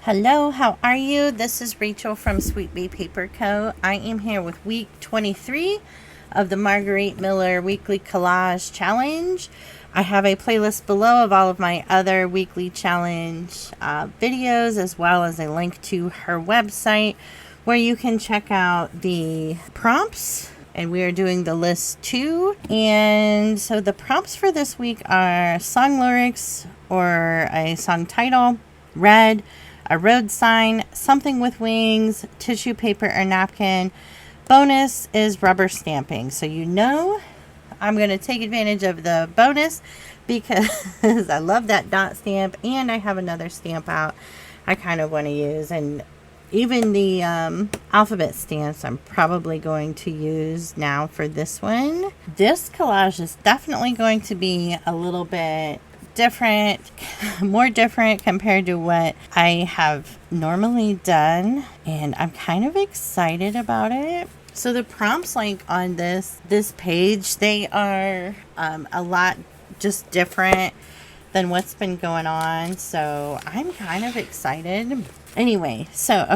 Hello, how are you? This is Rachel from Sweet Bee Paper Co. I am here with week 23 of the Margarete Miller Weekly Collage Challenge. I have a playlist below of all of my other weekly challenge videos, as well as a link to her website where you can check out the prompts. And we are doing the list too. And so the prompts for this week are song lyrics or a song title, red, a road sign, something with wings, tissue paper or napkin. Bonus is rubber stamping. So you know I'm going to take advantage of the bonus because I love that dot stamp and I have another stamp out I kind of want to use. And even the alphabet stamps I'm probably going to use now for this one. This collage is definitely going to be a little bit different, more different compared to what I have normally done, and I'm kind of excited about it. So the prompts like on this page, they are a lot just different than what's been going on, so I'm kind of excited. Anyway, so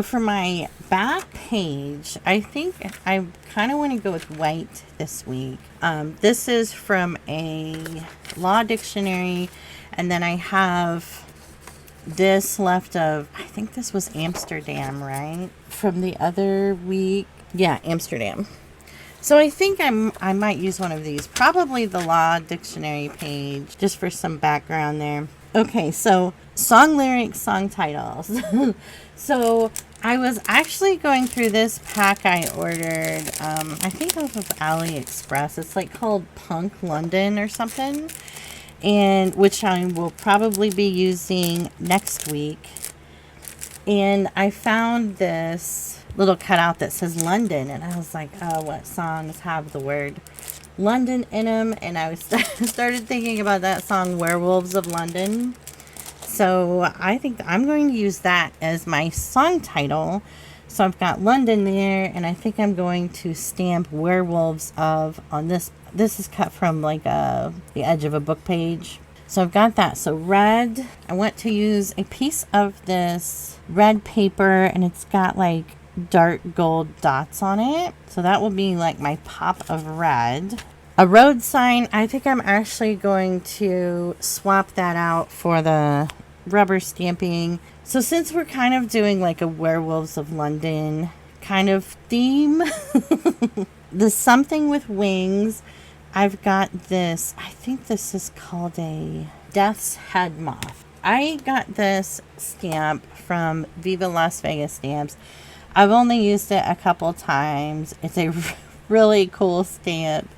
for my back page, I think I kind of want to go with white this week. This is from a law dictionary, and then I have this left of, I think this was Amsterdam, right? From the other week. Yeah, Amsterdam. So I think I might use one of these, probably the law dictionary page, just for some background there. Okay, so song lyrics, song titles. So I was actually going through this pack I ordered, I think off of AliExpress. It's like called Punk London or something, and which I will probably be using next week. And I found this little cutout that says London, and I was like, oh, what songs have the word London in them? And I was started thinking about that song Werewolves of London. So I think I'm going to use that as my song title. So I've got London there, and I think I'm going to stamp Werewolves of on this. This is cut from like the edge of a book page. So I've got that. So red, I want to use a piece of this red paper, and it's got like dark gold dots on it. So that will be like my pop of red. A road sign, I think I'm actually going to swap that out for the rubber stamping. So since we're kind of doing like a Werewolves of London kind of theme, the something with wings, I've got this, I think this is called a Death's Head Moth. I got this stamp from Viva Las Vegas Stamps. I've only used it a couple times. It's a really cool stamp.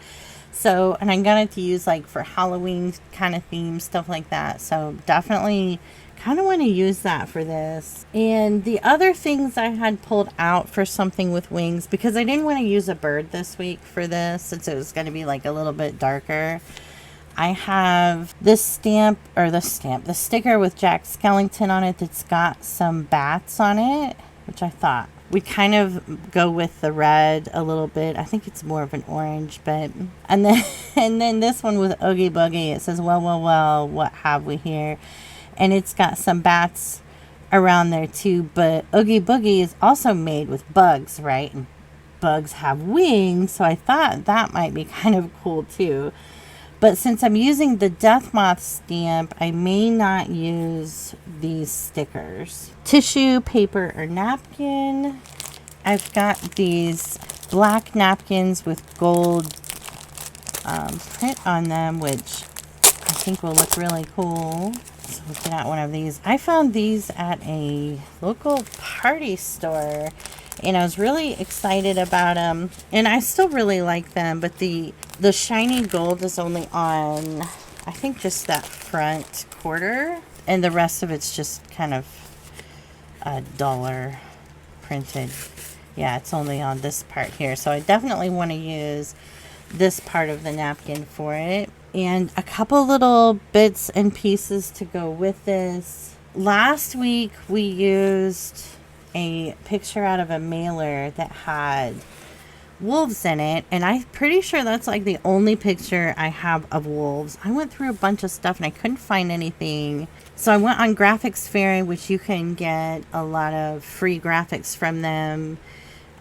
So, and I got it to use like for Halloween kind of theme, stuff like that. So definitely kind of want to use that for this. And the other things I had pulled out for something with wings, because I didn't want to use a bird this week for this, since it was going to be like a little bit darker. I have this stamp, or the sticker with Jack Skellington on it that's got some bats on it, which I thought we kind of go with the red a little bit. I think it's more of an orange, but and then this one with Oogie Boogie, it says well, what have we here? And it's got some bats around there too, but Oogie Boogie is also made with bugs, right? And bugs have wings, so I thought that might be kind of cool too. But since I'm using the Death Moth stamp, I may not use these stickers. Tissue, paper, or napkin. I've got these black napkins with gold print on them, which I think will look really cool. So we'll get out one of these. I found these at a local party store, and I was really excited about them, and I still really like them, but the shiny gold is only on, I think, just that front quarter, and the rest of it's just kind of duller printed. Yeah, it's only on this part here, so I definitely want to use this part of the napkin for it. And a couple little bits and pieces to go with this. Last week we used a picture out of a mailer that had wolves in it, and I'm pretty sure that's like the only picture I have of wolves. I went through a bunch of stuff and I couldn't find anything. So I went on Graphics Fair, which you can get a lot of free graphics from them.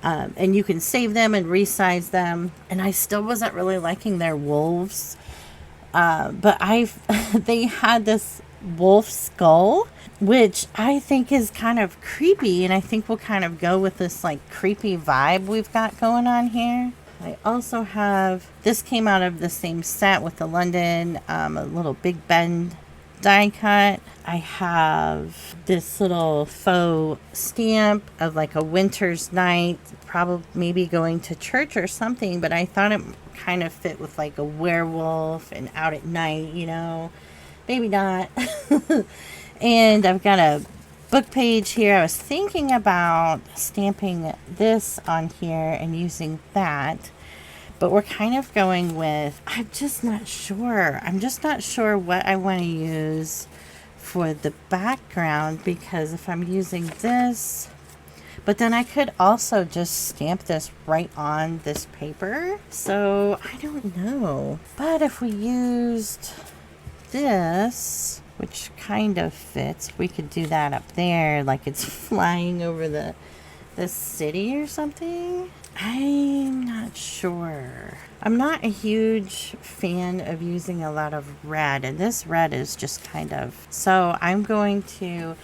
And you can save them and resize them. And I still wasn't really liking their wolves. But they had this wolf skull, which I think is kind of creepy, and I think will kind of go with this like creepy vibe we've got going on here. I also have, this came out of the same set with the London, a little Big Bend die cut. I have this little faux stamp of like a winter's night, probably maybe going to church or something, but I thought it kind of fit with like a werewolf and out at night, you know. Maybe not. And I've got a book page here. I was thinking about stamping this on here and using that, but we're kind of going with, I'm just not sure what I want to use for the background, because if I'm using this, but then I could also just stamp this right on this paper, so I don't know. But if we used this, which kind of fits, we could do that up there like it's flying over the city or something. I'm not sure. I'm not a huge fan of using a lot of red, and this red is just kind of, so I'm going to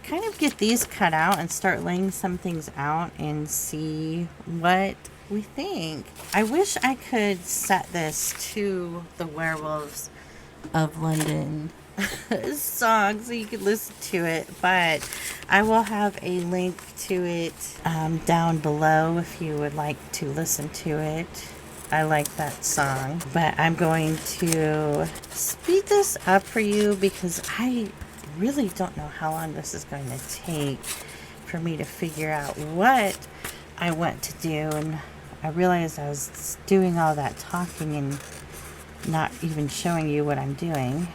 kind of get these cut out and start laying some things out and see what we think. I wish I could set this to the Werewolves of London song so you could listen to it, but I will have a link to it down below if you would like to listen to it. I like that song, but I'm going to speed this up for you because I really don't know how long this is going to take for me to figure out what I want to do, and I realized I was doing all that talking and not even showing you what I'm doing.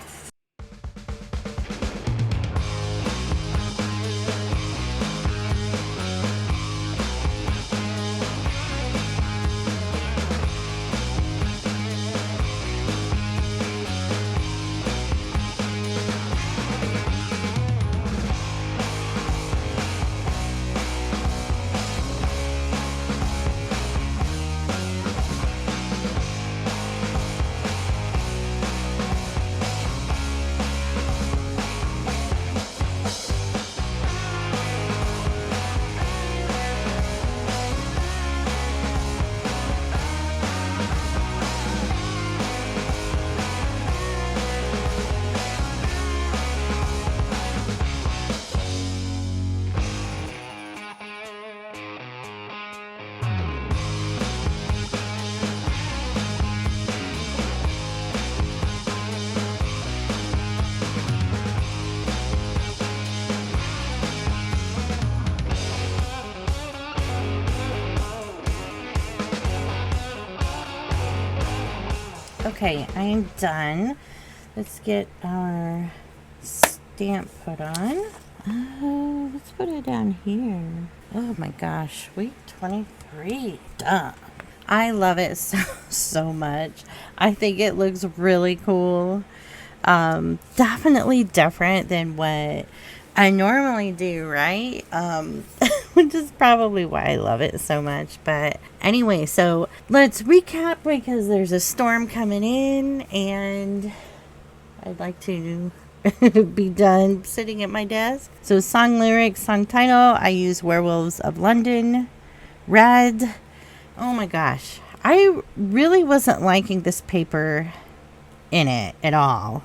Okay, I am done. Let's get our stamp put on. Let's put it down here. Oh my gosh, week 23. Duh. I love it so much. I think it looks really cool. Definitely different than what I normally do, right? Which is probably why I love it so much. But anyway, so let's recap because there's a storm coming in and I'd like to be done sitting at my desk. So song lyrics, song title, I use Werewolves of London, red. Oh my gosh. I really wasn't liking this paper in it at all.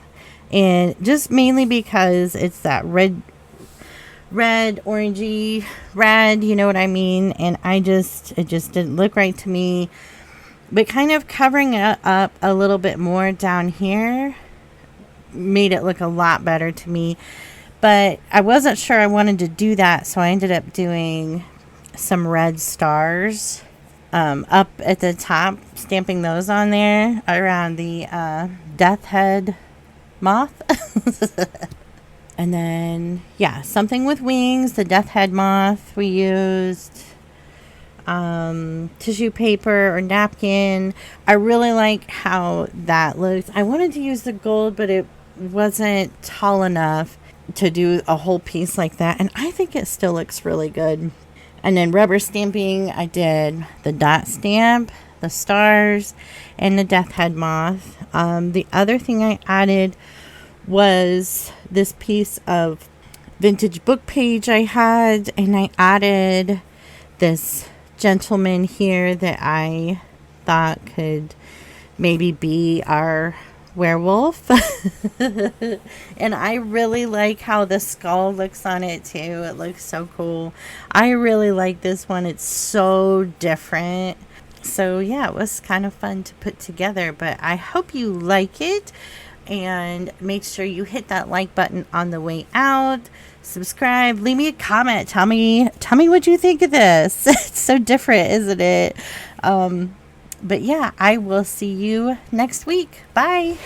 And just mainly because it's that red, orangey, red, you know what I mean? And it just didn't look right to me. But kind of covering it up a little bit more down here made it look a lot better to me. But I wasn't sure I wanted to do that, so I ended up doing some red stars up at the top, stamping those on there around the death head moth. And then, yeah, something with wings, the death head moth we used. tissue paper or napkin. I really like how that looks. I wanted to use the gold, but it wasn't tall enough to do a whole piece like that, and I think it still looks really good. And then rubber stamping, I did the dot stamp, the stars, and the death head moth. The other thing I added was this piece of vintage book page I had, and I added this gentleman here that I thought could maybe be our werewolf. And I really like how the skull looks on it too. It looks so cool. I really like this one. It's so different. So yeah, it was kind of fun to put together, but I hope you like it, and make sure you hit that like button on the way out. Subscribe, leave me a comment, tell me what you think of this. It's so different, isn't it? But yeah, I will see you next week. Bye.